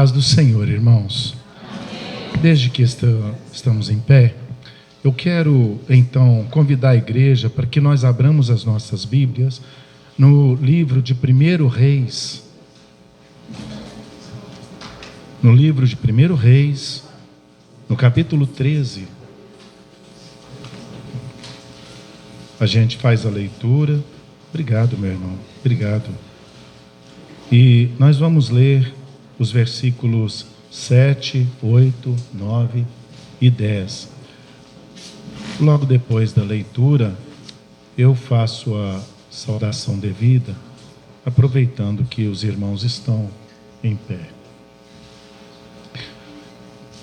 Paz do Senhor, irmãos. Desde que estamos em pé, eu quero então convidar a igreja para que nós abramos as nossas Bíblias no livro de 1 Reis. No livro de 1 Reis, no capítulo 13. A gente faz a leitura. Obrigado, meu irmão. Obrigado. E nós vamos ler os versículos 7, 8, 9 e 10. Logo depois da leitura, eu faço a saudação devida, aproveitando que os irmãos estão em pé.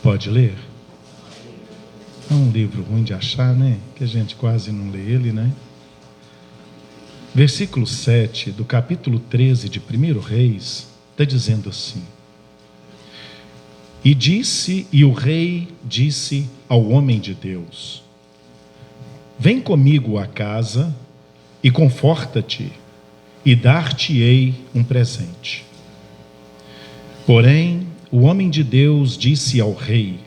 Pode ler? É um livro ruim de achar, né? Que a gente quase não lê ele, né? Versículo 7 do capítulo 13 de 1 Reis está dizendo assim: E o rei disse ao homem de Deus: Vem comigo à casa e conforta-te, e dar-te-ei um presente. Porém, o homem de Deus disse ao rei: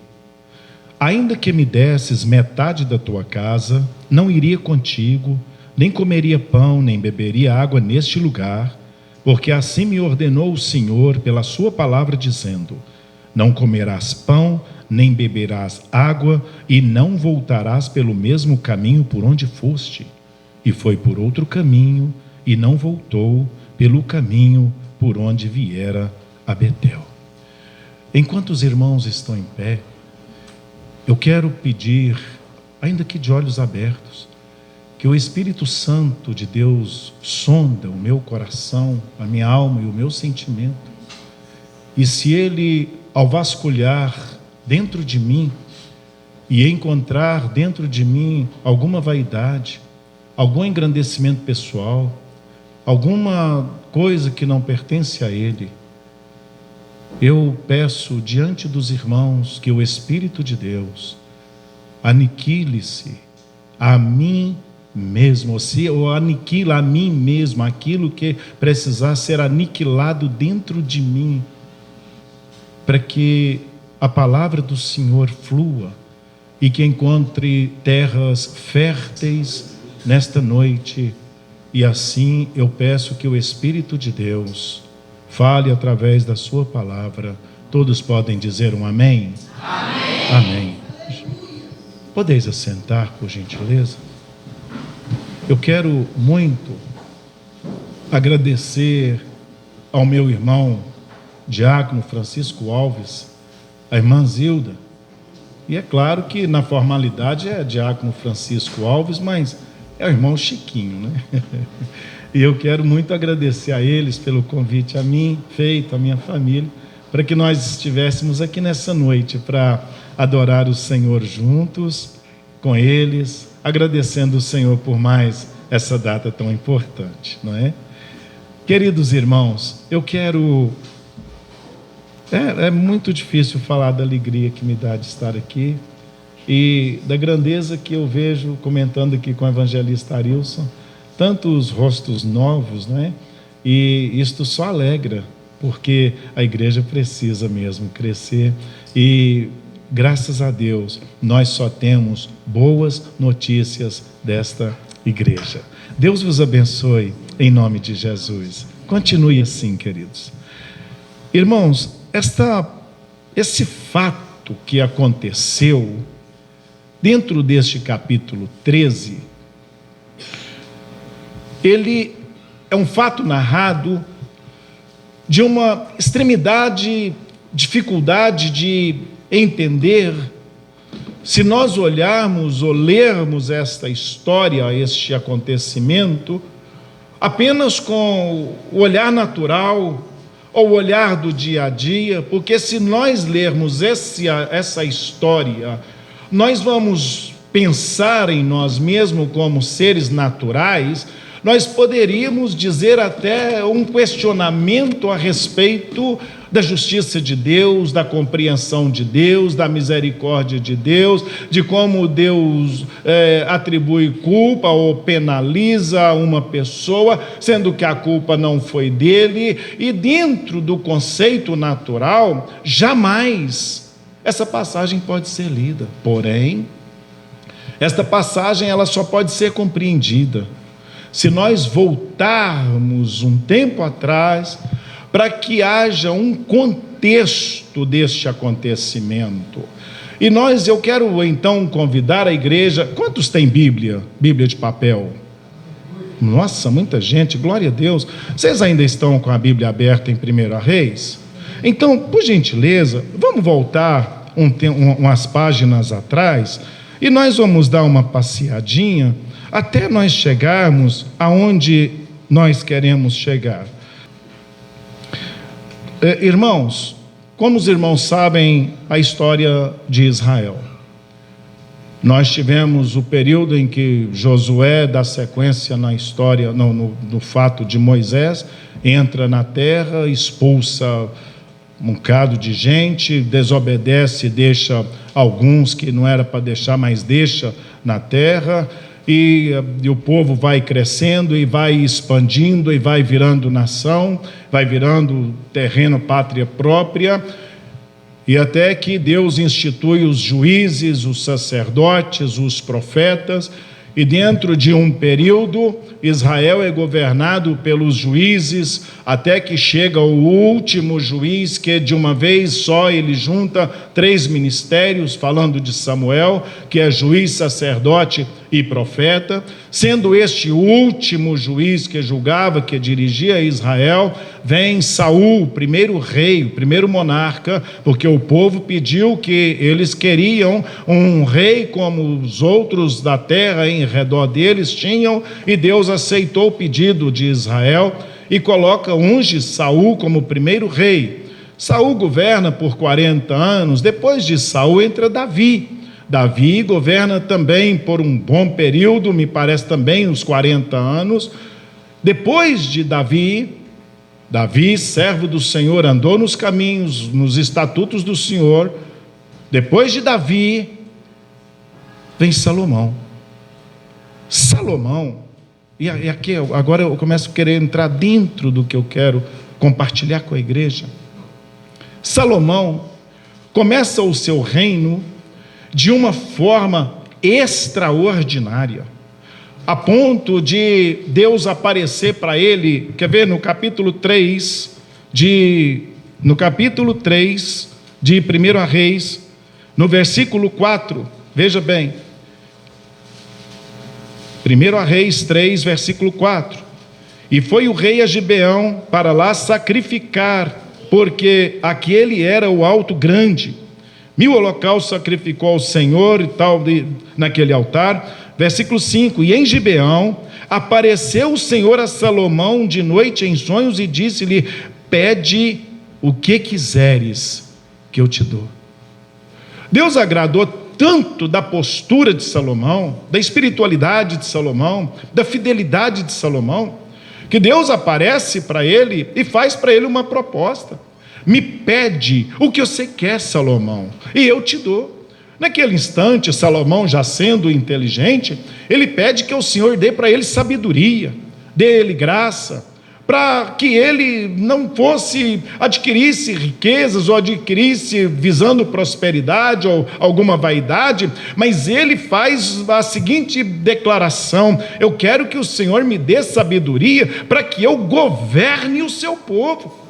Ainda que me desses metade da tua casa, não iria contigo, nem comeria pão, nem beberia água neste lugar, porque assim me ordenou o Senhor pela sua palavra, dizendo: Não comerás pão, nem beberás água, e não voltarás pelo mesmo caminho por onde foste. E foi por outro caminho, e não voltou pelo caminho por onde viera a Betel. Enquanto os irmãos estão em pé, eu quero pedir, ainda que de olhos abertos, que o Espírito Santo de Deus sonda o meu coração, a minha alma e o meu sentimento. E se Ele, ao vasculhar dentro de mim e encontrar dentro de mim alguma vaidade, algum engrandecimento pessoal, alguma coisa que não pertence a Ele, eu peço diante dos irmãos que o Espírito de Deus aniquile-se a mim mesmo, ou aniquila a mim mesmo aquilo que precisar ser aniquilado dentro de mim, para que a palavra do Senhor flua e que encontre terras férteis nesta noite. E assim eu peço que o Espírito de Deus fale através da sua palavra. Todos podem dizer um amém? Amém. Amém. Podeis assentar, por gentileza? Eu quero muito agradecer ao meu irmão Diácono Francisco Alves, a irmã Zilda, e é claro que na formalidade é Diácono Francisco Alves, mas é o irmão Chiquinho, né? E eu quero muito agradecer a eles pelo convite a mim, feito, a minha família, para que nós estivéssemos aqui nessa noite para adorar o Senhor juntos com eles, agradecendo o Senhor por mais essa data tão importante, não é? Queridos irmãos, eu quero... É muito difícil falar da alegria que me dá de estar aqui e da grandeza que eu vejo, comentando aqui com o evangelista Arilson, tantos rostos novos, né? E isto só alegra, porque a igreja precisa mesmo crescer e, graças a Deus, nós só temos boas notícias desta igreja. Deus vos abençoe em nome de Jesus. Continue assim, queridos. Irmãos, esse fato que aconteceu dentro deste capítulo 13, ele é um fato narrado de uma extremidade, dificuldade de entender. Se nós olharmos ou lermos esta história, este acontecimento, apenas com o olhar natural, ou o olhar do dia a dia, porque se nós lermos essa história, nós vamos pensar em nós mesmos como seres naturais, nós poderíamos dizer até um questionamento a respeito da justiça de Deus, da compreensão de Deus, da misericórdia de Deus, de como Deus atribui culpa ou penaliza uma pessoa, sendo que a culpa não foi dele, e dentro do conceito natural, jamais essa passagem pode ser lida. Porém, esta passagem ela só pode ser compreendida se nós voltarmos um tempo atrás, para que haja um contexto deste acontecimento. E eu quero então convidar a igreja. Quantos têm Bíblia? Bíblia de papel? Nossa, muita gente, glória a Deus. Vocês ainda estão com a Bíblia aberta em 1 Reis? Então, por gentileza, vamos voltar umas páginas atrás, e nós vamos dar uma passeadinha, até nós chegarmos aonde nós queremos chegar. Irmãos, como os irmãos sabem a história de Israel, nós tivemos o período em que Josué dá sequência na história, no fato de Moisés, entra na terra, expulsa um bocado de gente, desobedece, deixa alguns que não era para deixar, mas deixa na terra, e o povo vai crescendo e vai expandindo e vai virando nação, vai virando terreno, pátria própria, e até que Deus institui os juízes, os sacerdotes, os profetas, e dentro de um período, Israel é governado pelos juízes, até que chega o último juiz, que de uma vez só ele junta 3 ministérios, falando de Samuel, que é juiz, sacerdote e profeta. Sendo este o último juiz que julgava, que dirigia Israel, vem Saul, o primeiro rei, o primeiro monarca, porque o povo pediu, que eles queriam um rei como os outros da terra em redor deles tinham, e Deus aceitou o pedido de Israel e unge Saul como primeiro rei. Saul governa por 40 anos, depois de Saul entra Davi. Davi governa também por um bom período, me parece também uns 40 anos. Depois de Davi, servo do Senhor, andou nos caminhos, nos estatutos do Senhor. Depois de Davi, vem Salomão. E aqui agora eu começo a querer entrar dentro do que eu quero compartilhar com a igreja. Salomão começa o seu reino de uma forma extraordinária, a ponto de Deus aparecer para ele. Quer ver? No capítulo 3 de 1 Reis, no versículo 4, veja bem, 1 Reis 3, versículo 4: e foi o rei a Gibeão para lá sacrificar, porque aquele era o alto grande. 1000 holocaustos sacrificou ao Senhor e tal, naquele altar. Versículo 5: e em Gibeão apareceu o Senhor a Salomão de noite em sonhos e disse-lhe: pede o que quiseres que eu te dou. Deus agradou tanto da postura de Salomão, da espiritualidade de Salomão, da fidelidade de Salomão, que Deus aparece para ele e faz para ele uma proposta: me pede o que você quer, Salomão, e eu te dou. Naquele instante, Salomão, já sendo inteligente, ele pede que o Senhor dê para ele sabedoria, dê ele graça, para que ele não adquirisse riquezas ou adquirisse visando prosperidade ou alguma vaidade, mas ele faz a seguinte declaração: eu quero que o Senhor me dê sabedoria para que eu governe o seu povo.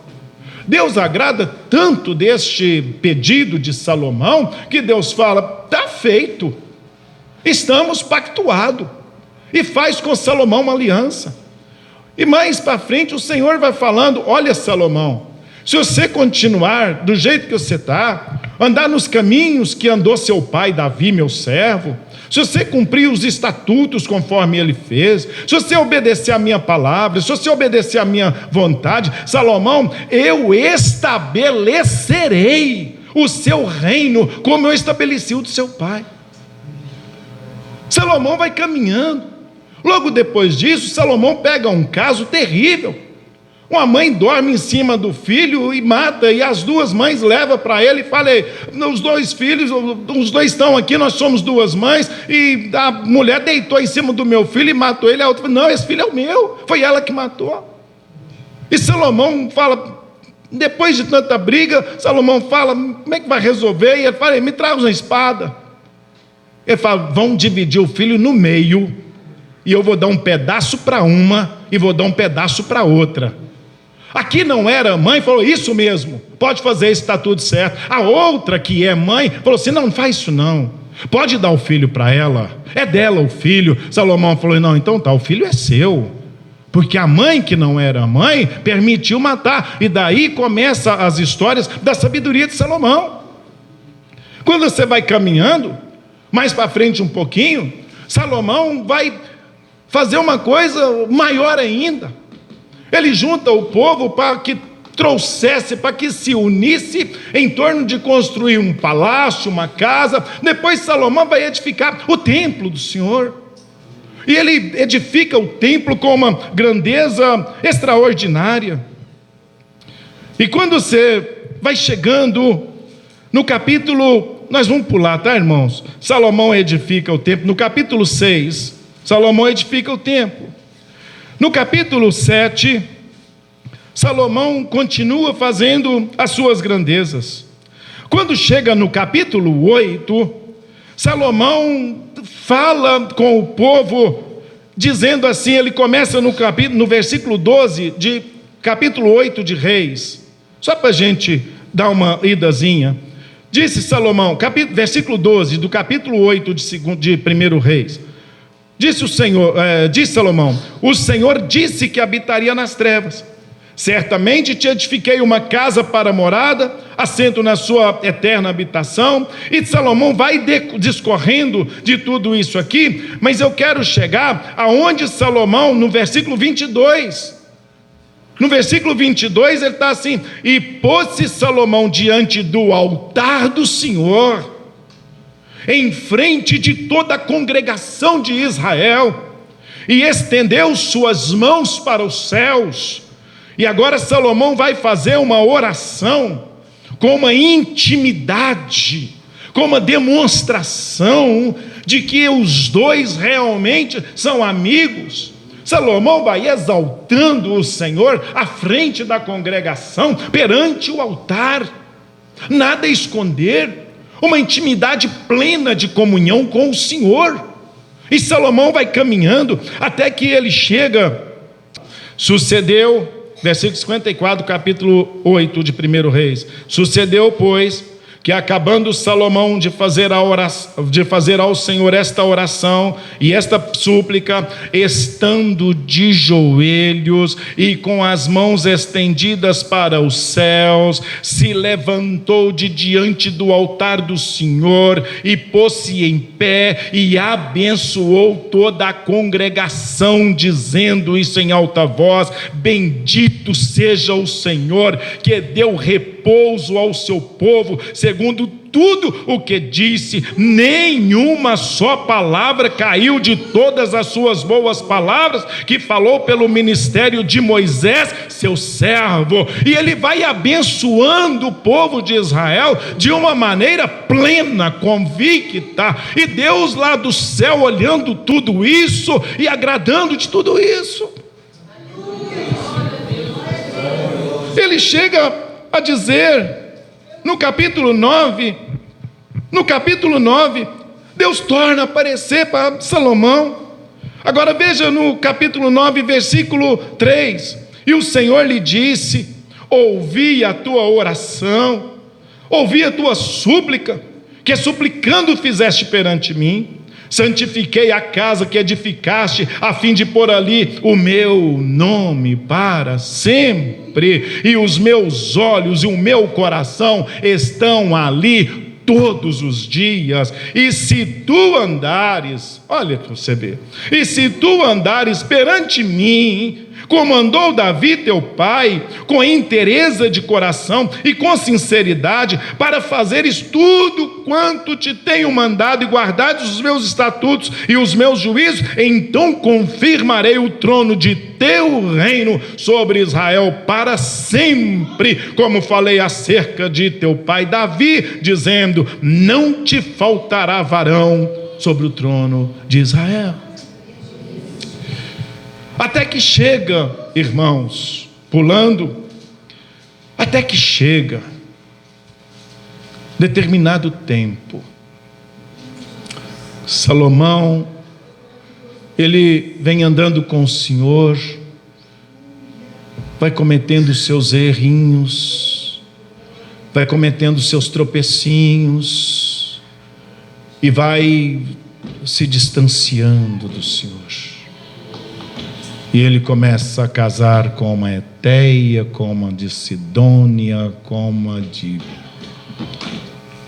Deus agrada tanto deste pedido de Salomão, que Deus fala: está feito, estamos pactuados, e faz com Salomão uma aliança. E mais para frente o Senhor vai falando: olha, Salomão, se você continuar do jeito que você está, andar nos caminhos que andou seu pai Davi, meu servo, se você cumprir os estatutos conforme ele fez, se você obedecer a minha palavra, se você obedecer a minha vontade, Salomão, eu estabelecerei o seu reino como eu estabeleci o do seu pai. Salomão vai caminhando. Logo depois disso, Salomão pega um caso terrível, Uma mãe dorme em cima do filho e mata, e as duas mães levam para ele e falam: os dois filhos, os dois estão aqui, nós somos duas mães, e a mulher deitou em cima do meu filho e matou ele. A outra falou: não, esse filho é o meu, foi ela que matou. E Salomão fala, depois de tanta briga, Salomão fala: como é que vai resolver? E ele fala: me traz uma espada. Ele fala: vão dividir o filho no meio, e eu vou dar um pedaço para uma e vou dar um pedaço para outra. Aqui não era mãe, falou: isso mesmo, pode fazer isso, está tudo certo. A outra, que é mãe, falou assim: não faz isso não, pode dar o filho para ela, é dela o filho. Salomão falou: não, então tá, o filho é seu, porque a mãe, que não era mãe, permitiu matar. E daí começa as histórias da sabedoria de Salomão. Quando você vai caminhando mais para frente um pouquinho, Salomão vai fazer uma coisa maior ainda. Ele junta o povo para que trouxesse, para que se unisse em torno de construir um palácio, uma casa. Depois Salomão vai edificar o templo do Senhor. E ele edifica o templo com uma grandeza extraordinária. E quando você vai chegando no capítulo, nós vamos pular, tá, irmãos? Salomão edifica o templo. No capítulo 6, Salomão edifica o templo. No capítulo 7, Salomão continua fazendo as suas grandezas. Quando chega no capítulo 8, Salomão fala com o povo, dizendo assim, ele começa no versículo 12, de capítulo 8 de Reis, só para a gente dar uma idazinha. Disse Salomão, versículo 12, do capítulo 8 de 1 Reis, disse Salomão: o Senhor disse que habitaria nas trevas. Certamente te edifiquei uma casa para morada, assento na sua eterna habitação. E Salomão vai discorrendo de tudo isso aqui, mas eu quero chegar aonde Salomão, no versículo 22. No versículo 22 ele está assim: e pôs-se Salomão diante do altar do Senhor, em frente de toda a congregação de Israel, e estendeu suas mãos para os céus. E agora Salomão vai fazer uma oração com uma intimidade, com uma demonstração de que os dois realmente são amigos. Salomão vai exaltando o Senhor à frente da congregação, perante o altar, nada a esconder, uma intimidade plena de comunhão com o Senhor. E Salomão vai caminhando até que ele chega. Sucedeu, versículo 54, capítulo 8 de 1 Reis. Sucedeu, pois, que acabando Salomão de fazer ao Senhor esta oração e esta súplica, estando de joelhos e com as mãos estendidas para os céus, se levantou de diante do altar do Senhor e pôs-se em pé e abençoou toda a congregação, dizendo isso em alta voz: bendito seja o Senhor, que deu repouso ao seu povo, segundo tudo o que disse. Nenhuma só palavra caiu de todas as suas boas palavras que falou pelo ministério de Moisés, seu servo. E ele vai abençoando o povo de Israel de uma maneira plena, convicta, e Deus lá do céu olhando tudo isso e agradando de tudo isso. Ele chega a dizer no capítulo 9, Deus torna a aparecer para Salomão. Agora veja no capítulo 9, versículo 3: e o Senhor lhe disse: ouvi a tua oração, ouvi a tua súplica, que suplicando fizeste perante mim. Santifiquei a casa que edificaste, a fim de pôr ali o meu nome para sempre, e os meus olhos e o meu coração estão ali todos os dias. E se tu andares, olha para você ver, e se tu andares perante mim como andou Davi teu pai, com inteireza de coração e com sinceridade, para fazeres tudo quanto te tenho mandado e guardares os meus estatutos e os meus juízos, então confirmarei o trono de teu reino sobre Israel para sempre, como falei acerca de teu pai Davi, dizendo: não te faltará varão sobre o trono de Israel. Até que chega, irmãos, pulando, até que chega determinado tempo, Salomão, ele vem andando com o Senhor, vai cometendo seus errinhos, vai cometendo seus tropecinhos, e vai se distanciando do Senhor. E ele começa a casar com uma Eteia, com uma de Sidônia, com uma de...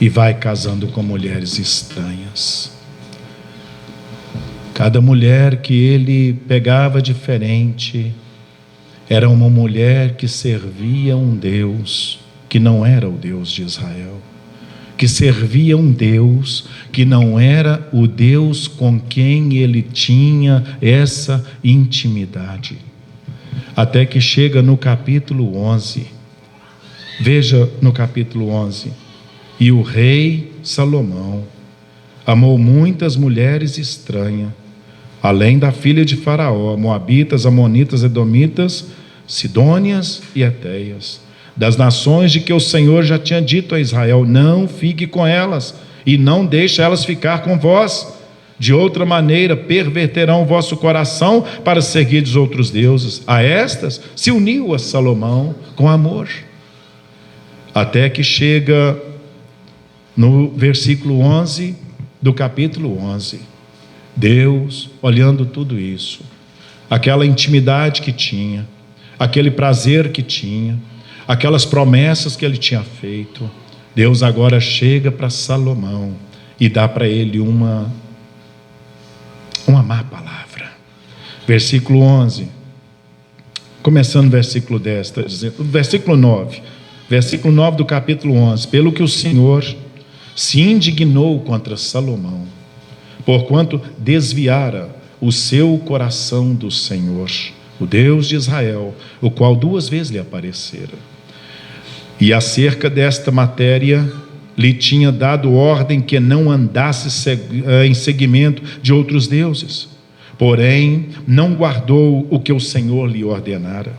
e vai casando com mulheres estranhas. Cada mulher que ele pegava diferente era uma mulher que servia um Deus que não era o Deus de Israel, que servia um Deus que não era o Deus com quem ele tinha essa intimidade. Até que chega no capítulo 11, veja no capítulo 11: e o rei Salomão amou muitas mulheres estranhas, além da filha de Faraó, moabitas, amonitas, edomitas, sidônias e eteias, das nações de que o Senhor já tinha dito a Israel: não fique com elas, e não deixe elas ficar com vós, de outra maneira perverterão o vosso coração para seguir os outros deuses. A estas se uniu a Salomão com amor. Até que chega no versículo 11 do capítulo 11, Deus, olhando tudo isso, aquela intimidade que tinha, aquele prazer que tinha, aquelas promessas que ele tinha feito, Deus agora chega para Salomão e dá para ele uma má palavra. Versículo 11, começando o versículo 10, está dizendo, versículo 9 do capítulo 11: pelo que o Senhor se indignou contra Salomão, porquanto desviara o seu coração do Senhor, o Deus de Israel, o qual 2 vezes lhe aparecera. E acerca desta matéria lhe tinha dado ordem que não andasse em seguimento de outros deuses, porém não guardou o que o Senhor lhe ordenara.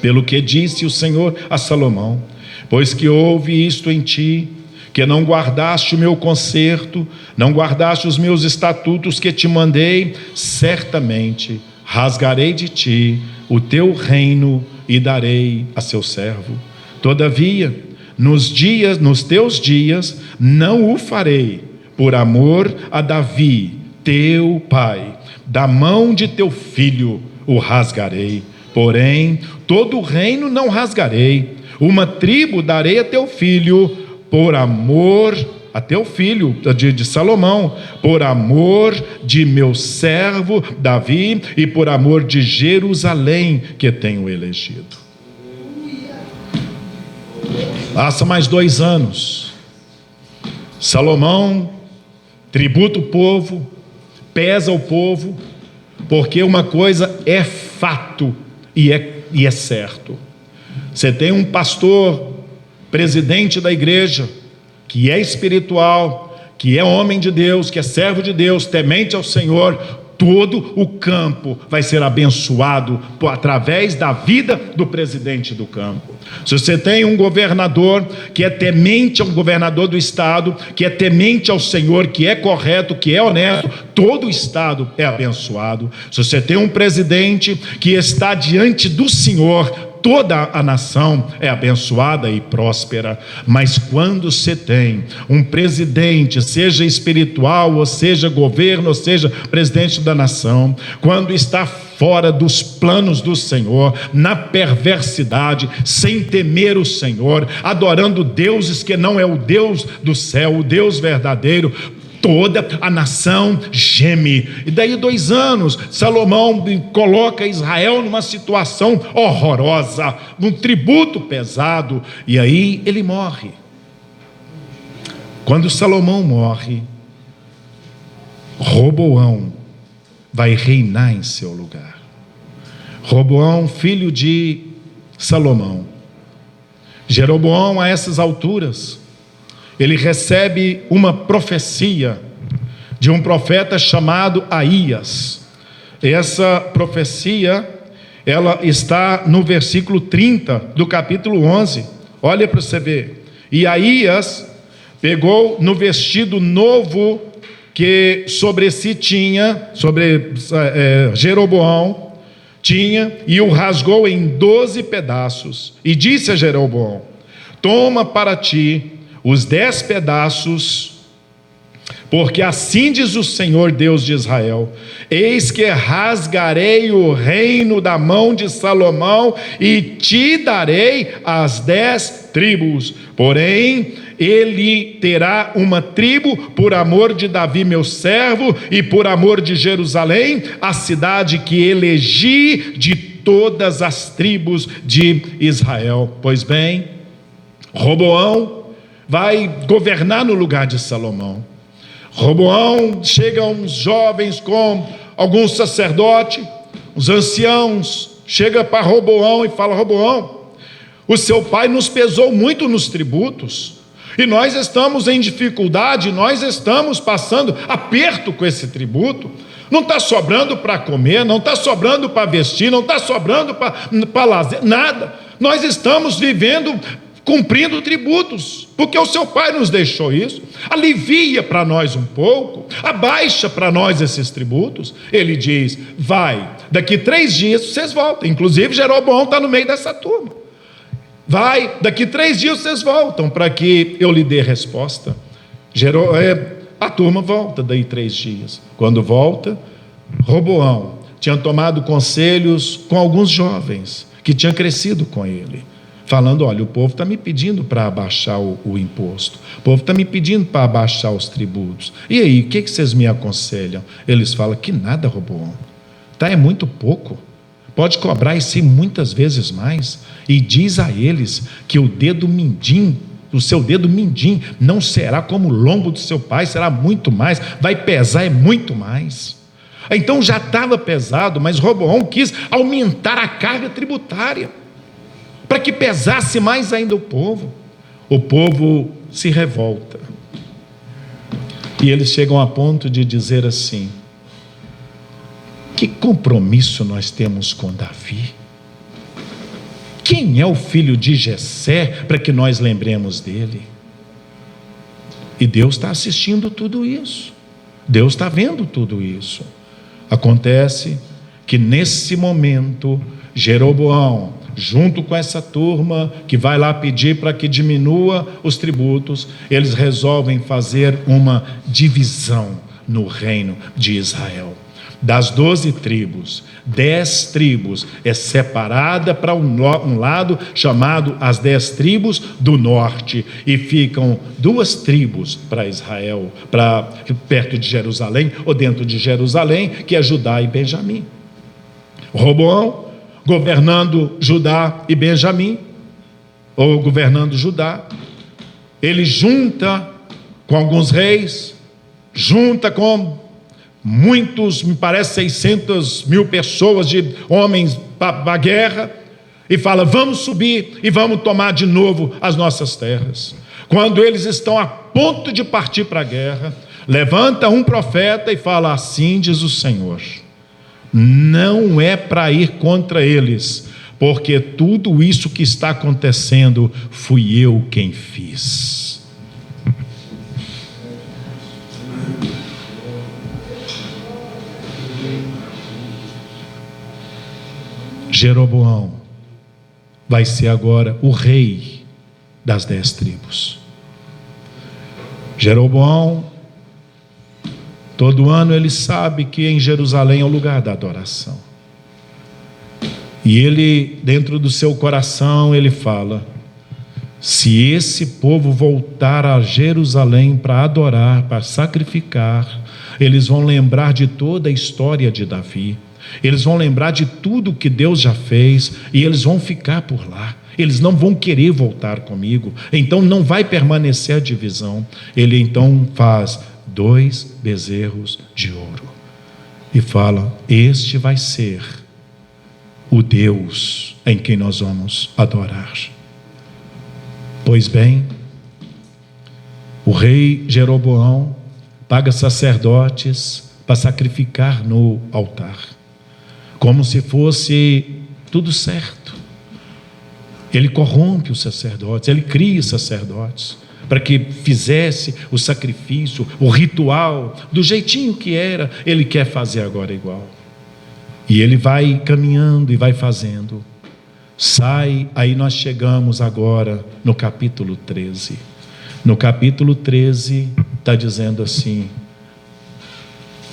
Pelo que disse o Senhor a Salomão: pois que houve isto em ti, que não guardaste o meu concerto, não guardaste os meus estatutos que te mandei, certamente rasgarei de ti o teu reino e darei a seu servo. Todavia, nos teus dias, não o farei, por amor a Davi, teu pai. Da mão de teu filho o rasgarei. Porém, todo o reino não rasgarei. Uma tribo darei a teu filho, por amor a teu filho, de Salomão, por amor de meu servo Davi e por amor de Jerusalém que tenho elegido. Passa mais 2 anos, Salomão tributa o povo, pesa o povo, porque uma coisa é fato e é certo. Você tem um pastor, presidente da igreja, que é espiritual, que é homem de Deus, que é servo de Deus, temente ao Senhor, todo o campo vai ser abençoado através da vida do presidente do campo. Se você tem um governador que é temente ao governador do estado, que é temente ao Senhor, que é correto, que é honesto, todo o estado é abençoado. Se você tem um presidente que está diante do Senhor, toda a nação é abençoada e próspera. Mas quando você tem um presidente, seja espiritual, ou seja governo, ou seja presidente da nação, quando está fora dos planos do Senhor, na perversidade, sem temer o Senhor, adorando deuses que não é o Deus do céu, o Deus verdadeiro, toda a nação geme. E daí 2 anos, Salomão coloca Israel numa situação horrorosa, um tributo pesado, e aí ele morre. Quando Salomão morre, Roboão vai reinar em seu lugar. Roboão, filho de Salomão. Jeroboão, a essas alturas, ele recebe uma profecia de um profeta chamado Aías. Essa profecia, ela está no versículo 30 do capítulo 11. Olha para você ver. E Aías pegou no vestido novo que sobre si tinha, sobre Jeroboão tinha, e o rasgou em 12 pedaços, e disse a Jeroboão: toma para ti os 10 pedaços, porque assim diz o Senhor Deus de Israel: eis que rasgarei o reino da mão de Salomão e te darei as 10 tribos, porém ele terá uma tribo por amor de Davi meu servo e por amor de Jerusalém, a cidade que elegi de todas as tribos de Israel. Pois bem, Roboão vai governar no lugar de Salomão. Roboão, chegam uns jovens com alguns sacerdotes, os anciãos, chega para Roboão e fala: Roboão, o seu pai nos pesou muito nos tributos, e nós estamos em dificuldade, nós estamos passando aperto com esse tributo, não está sobrando para comer, não está sobrando para vestir, não está sobrando para lazer, nada, nós estamos vivendo cumprindo tributos, porque o seu pai nos deixou isso, alivia para nós um pouco, abaixa para nós esses tributos. Ele diz: vai, daqui 3 dias vocês voltam. Inclusive Jeroboão está no meio dessa turma. Vai, daqui 3 dias vocês voltam, para que eu lhe dê resposta. A turma volta daí 3 dias. Quando volta, Roboão tinha tomado conselhos com alguns jovens que tinham crescido com ele, falando: olha, o povo está me pedindo para abaixar o imposto, o povo está me pedindo para abaixar os tributos, e aí, o que vocês me aconselham? Eles falam: que nada, Roboão, é muito pouco, pode cobrar isso e muitas vezes mais, e diz a eles que o seu dedo mindinho não será como o lombo do seu pai, será muito mais, vai pesar muito mais. Então já estava pesado, mas Roboão quis aumentar a carga tributária, para que pesasse mais ainda o povo. O povo se revolta, e eles chegam a ponto de dizer assim: que compromisso nós temos com Davi? Quem é o filho de Jessé para que nós lembremos dele? E Deus está assistindo tudo isso, Deus está vendo tudo isso. Acontece que nesse momento Jeroboão, junto com essa turma que vai lá pedir para que diminua os tributos, eles resolvem fazer uma divisão no reino de Israel. Das 12 tribos, 10 tribos é separada para um lado, chamado as 10 tribos do norte, e ficam 2 tribos para Israel, perto de Jerusalém, ou dentro de Jerusalém, que é Judá e Benjamim. Roboão, governando Judá e Benjamim, ou governando Judá, ele junta com alguns reis, junta com muitos, me parece 600 mil pessoas, de homens para a guerra, e fala: vamos subir e vamos tomar de novo as nossas terras. Quando eles estão a ponto de partir para a guerra, levanta um profeta e fala: assim diz o Senhor, não é para ir contra eles, porque tudo isso que está acontecendo fui eu quem fiz. Jeroboão vai ser agora o rei das 10 tribos. Jeroboão, todo ano ele sabe que em Jerusalém é o lugar da adoração, e ele, dentro do seu coração, ele fala: Se esse povo voltar a Jerusalém para adorar, para sacrificar, eles vão lembrar de toda a história de Davi, eles vão lembrar de tudo que Deus já fez, e eles vão ficar por lá. Eles não vão querer voltar comigo, então não vai permanecer a divisão. Ele então faz 2 bezerros de ouro e fala: este vai ser o Deus em quem nós vamos adorar. Pois bem, o rei Jeroboão paga sacerdotes para sacrificar no altar, como se fosse tudo certo. Ele corrompe os sacerdotes, ele cria sacerdotes para que fizesse o sacrifício, o ritual, do jeitinho que era. Ele quer fazer agora igual. E ele vai caminhando e vai fazendo. Aí nós chegamos agora no capítulo 13. No capítulo 13 está dizendo assim,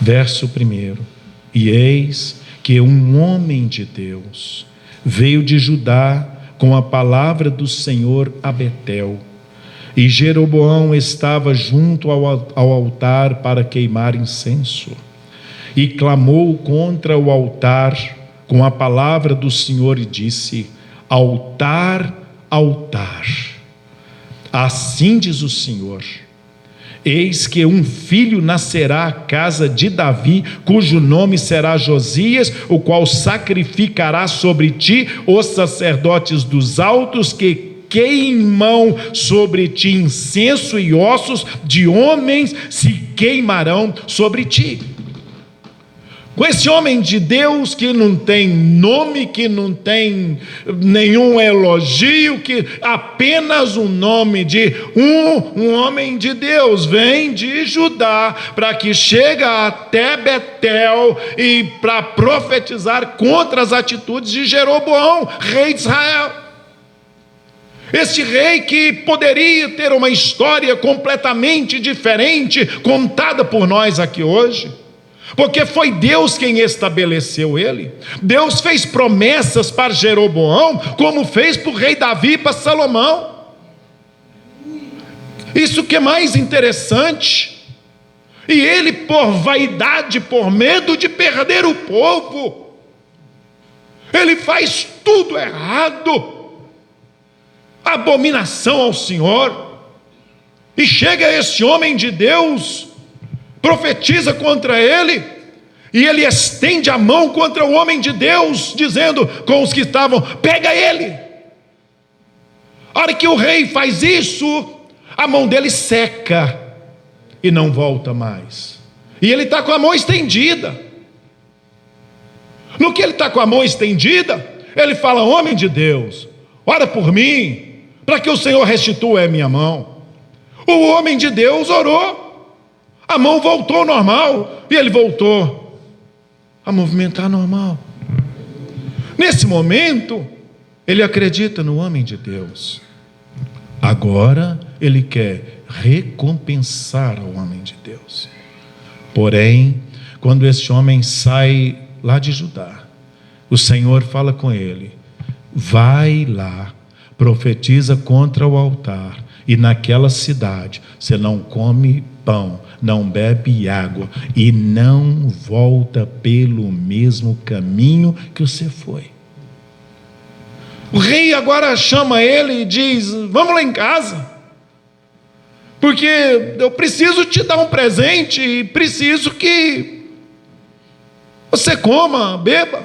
verso 1: e eis que um homem de Deus veio de Judá com a palavra do Senhor a Betel, e Jeroboão estava junto ao altar para queimar incenso, e clamou contra o altar com a palavra do Senhor e disse: altar, altar, assim diz o Senhor, eis que um filho nascerá à casa de Davi, cujo nome será Josias, o qual sacrificará sobre ti os sacerdotes dos altos, que queimam sobre ti incenso, e ossos de homens se queimarão sobre ti. Com esse homem de Deus que não tem nome, que não tem nenhum elogio, que apenas o nome de um homem de Deus, vem de Judá, para que chega até Betel e para profetizar contra as atitudes de Jeroboão, rei de Israel. Esse rei que poderia ter uma história completamente diferente, contada por nós aqui hoje, porque foi Deus quem estabeleceu ele. Deus fez promessas para Jeroboão, como fez para o rei Davi e para Salomão. Isso que é mais interessante. E ele, por vaidade, por medo de perder o povo, ele faz tudo errado, abominação ao Senhor. E chega esse homem de Deus, profetiza contra ele, e ele estende a mão contra o homem de Deus, dizendo com os que estavam: pega ele. A hora que o rei faz isso, a mão dele seca e não volta mais, e ele está com a mão estendida. No que ele está com a mão estendida, ele fala: homem de Deus, ora por mim, para que o Senhor restitua a minha mão. O homem de Deus orou, a mão voltou normal, e ele voltou a movimentar normal. Nesse momento, ele acredita no homem de Deus. Agora, ele quer recompensar ao homem de Deus. Porém, quando esse homem sai lá de Judá, o Senhor fala com ele: vai lá, profetiza contra o altar, e naquela cidade você não come pão, não bebe água, e não volta pelo mesmo caminho que você foi. O rei agora chama ele e diz: vamos lá em casa, porque eu preciso te dar um presente, e preciso que você coma, beba.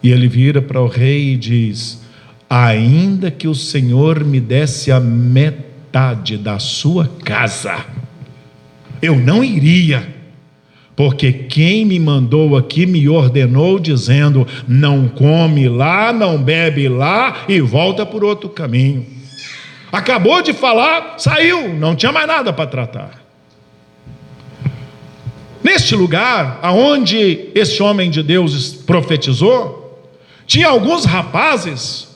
E ele vira para o rei e diz: ainda que o Senhor me desse a metade da sua casa, eu não iria, porque quem me mandou aqui me ordenou, dizendo: não come lá, não bebe lá, e volta por outro caminho. Acabou de falar, saiu, não tinha mais nada para tratar. Neste lugar, aonde esse homem de Deus profetizou, tinha alguns rapazes,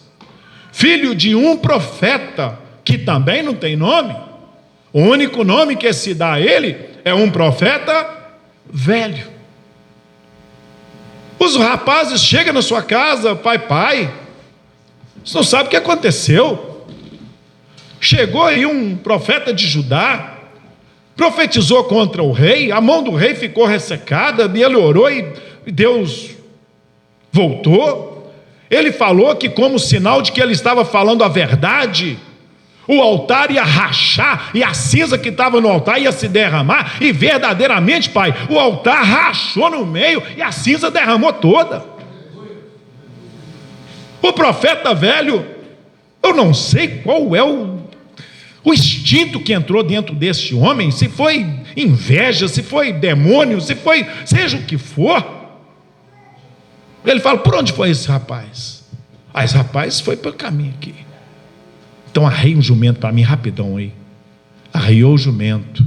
filho de um profeta, que também não tem nome. O único nome que se dá a ele é um profeta velho. Os rapazes chegam na sua casa: pai, você não sabe o que aconteceu? Chegou aí um profeta de Judá, profetizou contra o rei, a mão do rei ficou ressecada, e ele orou e Deus voltou. Ele falou que, como sinal de que ele estava falando a verdade, o altar ia rachar e a cinza que estava no altar ia se derramar, e verdadeiramente, Pai, o altar rachou no meio e a cinza derramou toda. O profeta velho, eu não sei qual é o instinto que entrou dentro deste homem, se foi inveja, se foi demônio, se foi, seja o que for. Ele fala: por onde foi esse rapaz? Esse rapaz foi pelo caminho aqui. Então arreia um jumento para mim rapidão aí. Arreiou o jumento.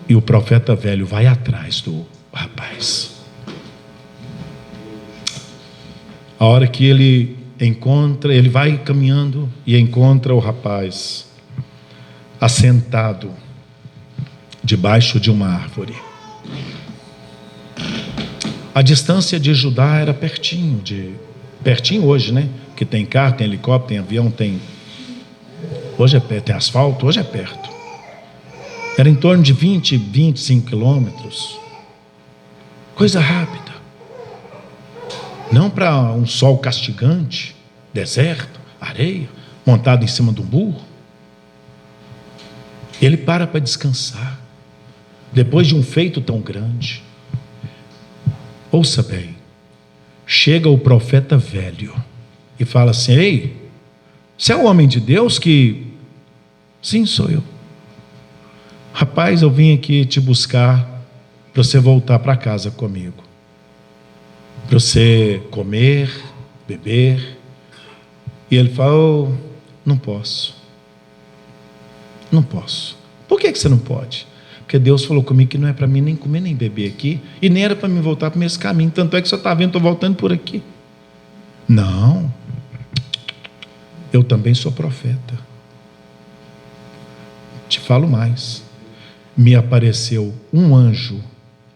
E o profeta velho vai atrás do rapaz. A hora que ele encontra, ele vai caminhando e encontra o rapaz assentado debaixo de uma árvore. A distância de Judá era pertinho hoje, né? Que tem carro, tem helicóptero, tem avião, hoje é perto, tem asfalto, hoje é perto. Era em torno de 25 quilômetros. Coisa rápida. Não para um sol castigante, deserto, areia, montado em cima de um burro. Ele para descansar, depois de um feito tão grande. Ouça bem, chega o profeta velho e fala assim: ei, você é o homem de Deus que... Sim, sou eu. Rapaz, eu vim aqui te buscar para você voltar para casa comigo, para você comer, beber. E ele fala: oh, não posso. Por que você não pode? Porque Deus falou comigo que não é para mim nem comer nem beber aqui, e nem era para mim voltar para o mesmo caminho. Tanto é que você está vendo, estou voltando por aqui. Não, eu também sou profeta. Te falo mais, me apareceu um anjo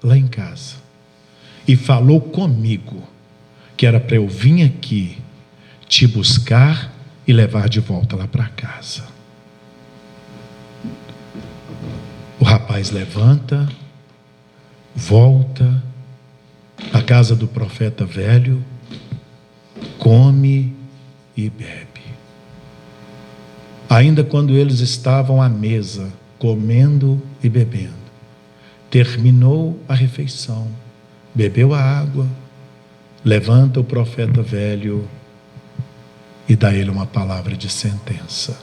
lá em casa e falou comigo que era para eu vir aqui te buscar e levar de volta lá para casa. O rapaz levanta, volta à casa do profeta velho, come e bebe. Ainda quando eles estavam à mesa, comendo e bebendo, terminou a refeição, bebeu a água, levanta o profeta velho e dá a ele uma palavra de sentença: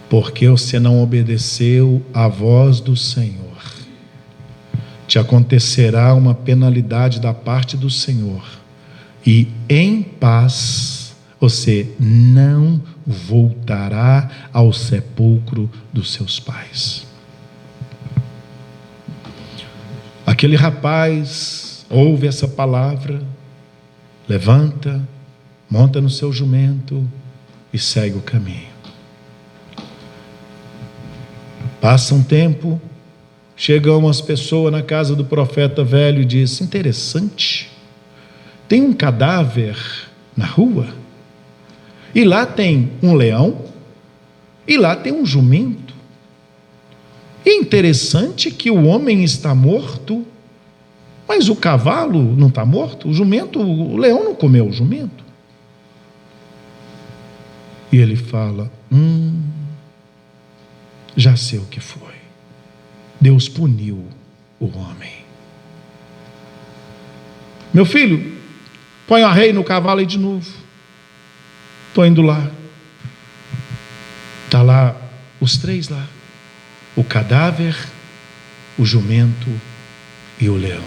porque você não obedeceu à voz do Senhor, te acontecerá uma penalidade da parte do Senhor, e em paz você não voltará ao sepulcro dos seus pais. Aquele rapaz ouve essa palavra, levanta, monta no seu jumento e segue o caminho. Passa um tempo, chegam umas pessoas na casa do profeta velho e diz: interessante, tem um cadáver na rua, e lá tem um leão, e lá tem um jumento. É interessante que o homem está morto, mas o cavalo não está morto, o leão não comeu o jumento. E ele fala: já sei o que foi. Deus puniu o homem. Meu filho, põe a rei no cavalo aí de novo. Estou indo lá. Está lá, os três lá: o cadáver, o jumento e o leão.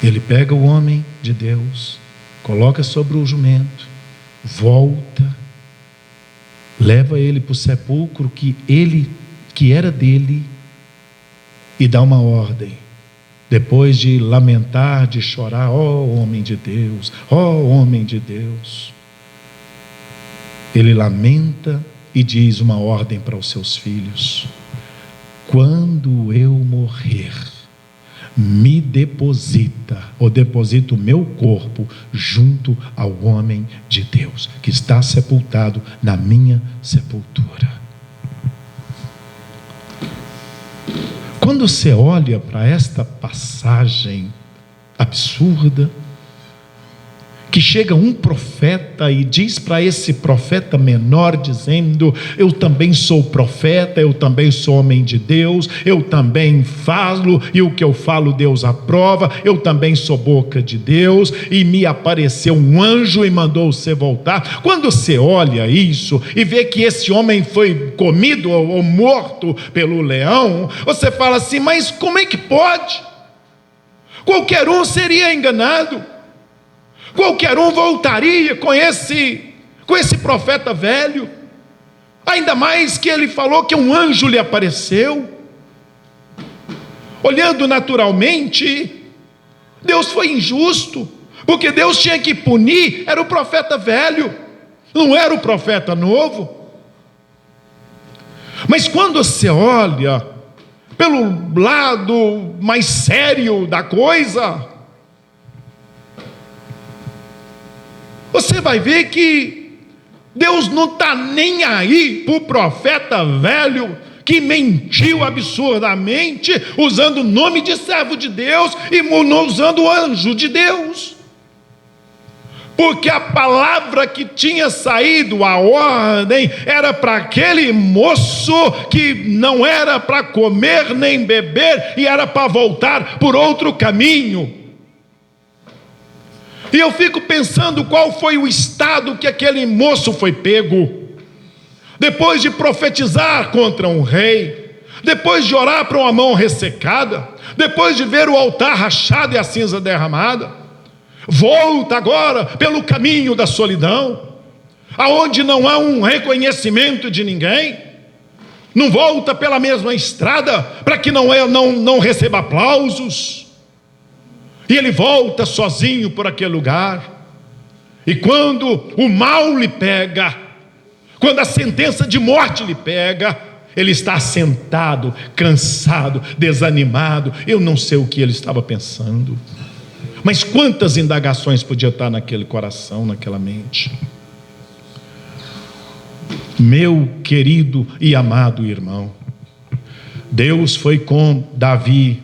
Ele pega o homem de Deus, coloca sobre o jumento, volta, leva ele para o sepulcro que era dele, e dá uma ordem. Depois de lamentar, de chorar: ó homem de Deus, ó homem de Deus, ele lamenta e diz uma ordem para os seus filhos: quando eu morrer, me deposita, ou deposita o meu corpo junto ao homem de Deus, que está sepultado na minha sepultura. Quando você olha para esta passagem absurda, que chega um profeta e diz para esse profeta menor, dizendo: eu também sou profeta, eu também sou homem de Deus, eu também falo, e o que eu falo Deus aprova, eu também sou boca de Deus, e me apareceu um anjo e mandou você voltar. Quando você olha isso e vê que esse homem foi comido ou morto pelo leão, você fala assim: mas como é que pode? Qualquer um seria enganado. Qualquer um voltaria com esse profeta velho, ainda mais que ele falou que um anjo lhe apareceu. Olhando naturalmente, Deus foi injusto, porque Deus tinha que punir, era o profeta velho, não era o profeta novo. Mas quando você olha pelo lado mais sério da coisa, você vai ver que Deus não está nem aí para o profeta velho que mentiu absurdamente, usando o nome de servo de Deus e usando o anjo de Deus. Porque a palavra que tinha saído, a ordem, era para aquele moço que não era para comer nem beber, e era para voltar por outro caminho. E eu fico pensando qual foi o estado que aquele moço foi pego, depois de profetizar contra um rei, depois de orar para uma mão ressecada, depois de ver o altar rachado e a cinza derramada. Volta agora pelo caminho da solidão, aonde não há um reconhecimento de ninguém. Não volta pela mesma estrada para que não receba aplausos. E ele volta sozinho por aquele lugar. E quando o mal lhe pega, quando a sentença de morte lhe pega, ele está sentado, cansado, desanimado. Eu não sei o que ele estava pensando, mas quantas indagações podia estar naquele coração, naquela mente. Meu querido e amado irmão, Deus foi com Davi.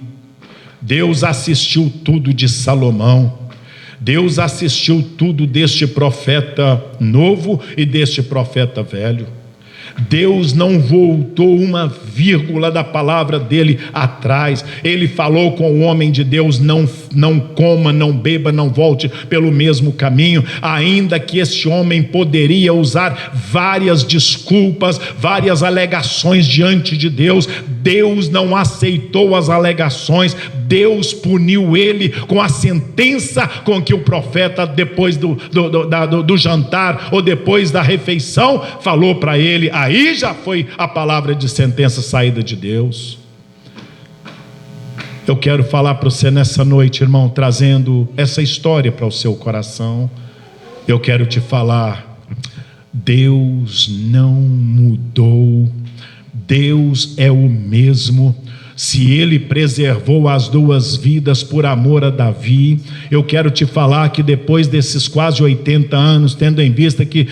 Deus assistiu tudo de Salomão, Deus assistiu tudo deste profeta novo e deste profeta velho. Deus não voltou uma vírgula da palavra dele atrás. Ele falou com o homem de Deus: não coma, não beba, não volte pelo mesmo caminho. Ainda que esse homem poderia usar várias desculpas, várias alegações diante de Deus, Deus não aceitou as alegações. Deus puniu ele com a sentença com que o profeta, depois do jantar ou depois da refeição, falou para ele. Aí já foi a palavra de sentença saída de Deus. Eu quero falar para você nessa noite, irmão, trazendo essa história para o seu coração. Eu quero te falar: Deus não mudou, Deus é o mesmo. Se ele preservou as duas vidas por amor a Davi, eu quero te falar que depois desses quase 80 anos, tendo em vista que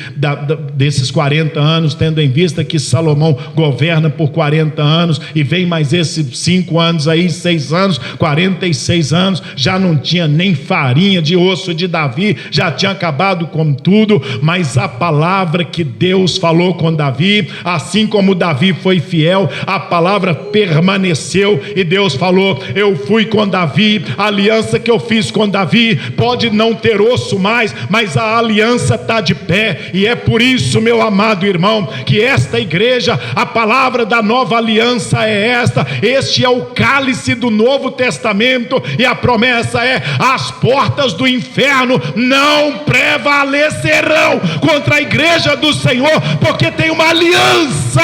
desses 40 anos, tendo em vista que Salomão governa por 40 anos, e vem mais esses 5 anos aí, 6 anos, 46 anos, já não tinha nem farinha de osso de Davi, já tinha acabado com tudo. Mas a palavra que Deus falou com Davi, assim como Davi foi fiel, a palavra permaneceu. E Deus falou: eu fui com Davi, a aliança que eu fiz com Davi pode não ter osso mais, mas a aliança está de pé. E é por isso, meu amado irmão, que esta igreja, a palavra da nova aliança é esta. Este é o cálice do Novo Testamento, e a promessa é: as portas do inferno não prevalecerão contra a igreja do Senhor, porque tem uma aliança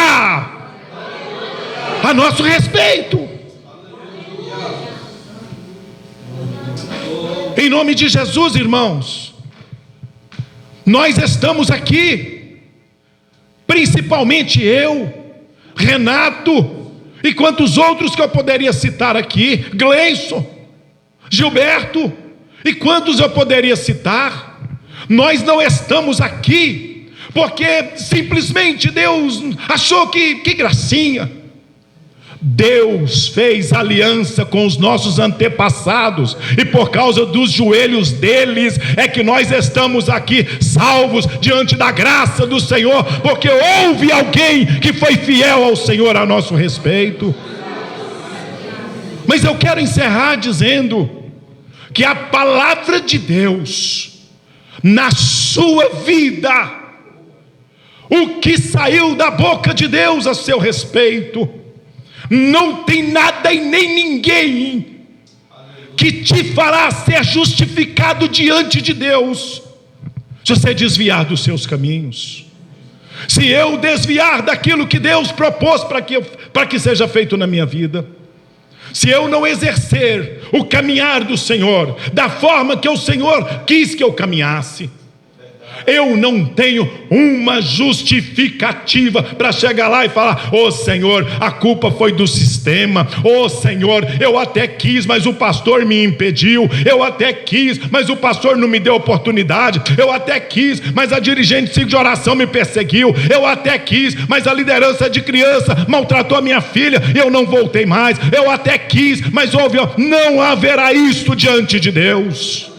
a nosso respeito. Em nome de Jesus, irmãos, nós estamos aqui, principalmente eu, Renato e quantos outros que eu poderia citar aqui, Gleison, Gilberto, e quantos eu poderia citar? Nós não estamos aqui porque simplesmente Deus achou que gracinha. Deus fez aliança com os nossos antepassados, e por causa dos joelhos deles é que nós estamos aqui salvos diante da graça do Senhor, porque houve alguém que foi fiel ao Senhor a nosso respeito. Mas eu quero encerrar dizendo que a palavra de Deus na sua vida, o que saiu da boca de Deus a seu respeito, não tem nada e nem ninguém que te fará ser justificado diante de Deus se você desviar dos seus caminhos. Se eu desviar daquilo que Deus propôs para que seja feito na minha vida, se eu não exercer o caminhar do Senhor da forma que o Senhor quis que eu caminhasse, eu não tenho uma justificativa para chegar lá e falar: ô Senhor, a culpa foi do sistema, ô Senhor, eu até quis, mas o pastor me impediu, eu até quis, mas o pastor não me deu oportunidade, eu até quis, mas a dirigente de oração me perseguiu, eu até quis, mas a liderança de criança maltratou a minha filha e eu não voltei mais, eu até quis, mas não haverá isto diante de Deus.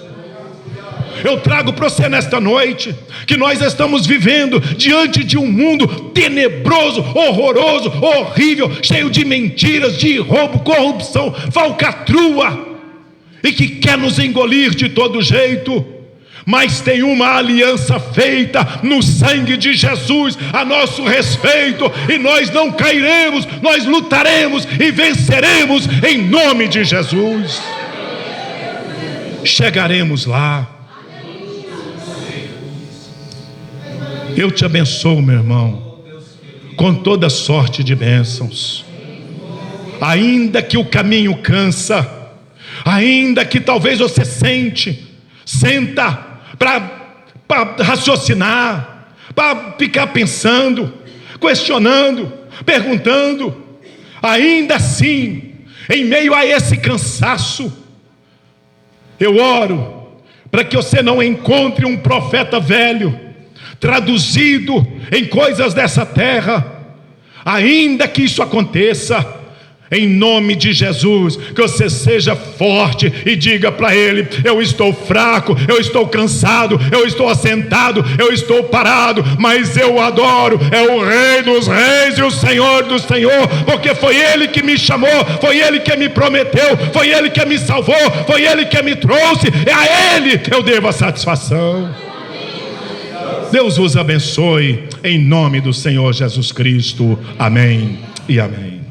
Eu trago para você nesta noite que nós estamos vivendo diante de um mundo tenebroso, horroroso, horrível, cheio de mentiras, de roubo, corrupção, falcatrua, e que quer nos engolir de todo jeito. Mas tem uma aliança feita no sangue de Jesus a nosso respeito, e nós não cairemos, nós lutaremos e venceremos em nome de Jesus. Chegaremos lá. Eu te abençoo, meu irmão, com toda sorte de bênçãos. Ainda que o caminho cansa, ainda que talvez você senta para raciocinar, para ficar pensando, questionando, perguntando, ainda assim, em meio a esse cansaço, eu oro para que você não encontre um profeta velho traduzido em coisas dessa terra. Ainda que isso aconteça, em nome de Jesus, que você seja forte e diga para Ele: eu estou fraco, eu estou cansado, eu estou assentado, eu estou parado, mas eu adoro, é o Rei dos Reis e o Senhor do Senhor, porque foi Ele que me chamou, foi Ele que me prometeu, foi Ele que me salvou, foi Ele que me trouxe, é a Ele eu devo a satisfação. Deus vos abençoe, em nome do Senhor Jesus Cristo. Amém e amém.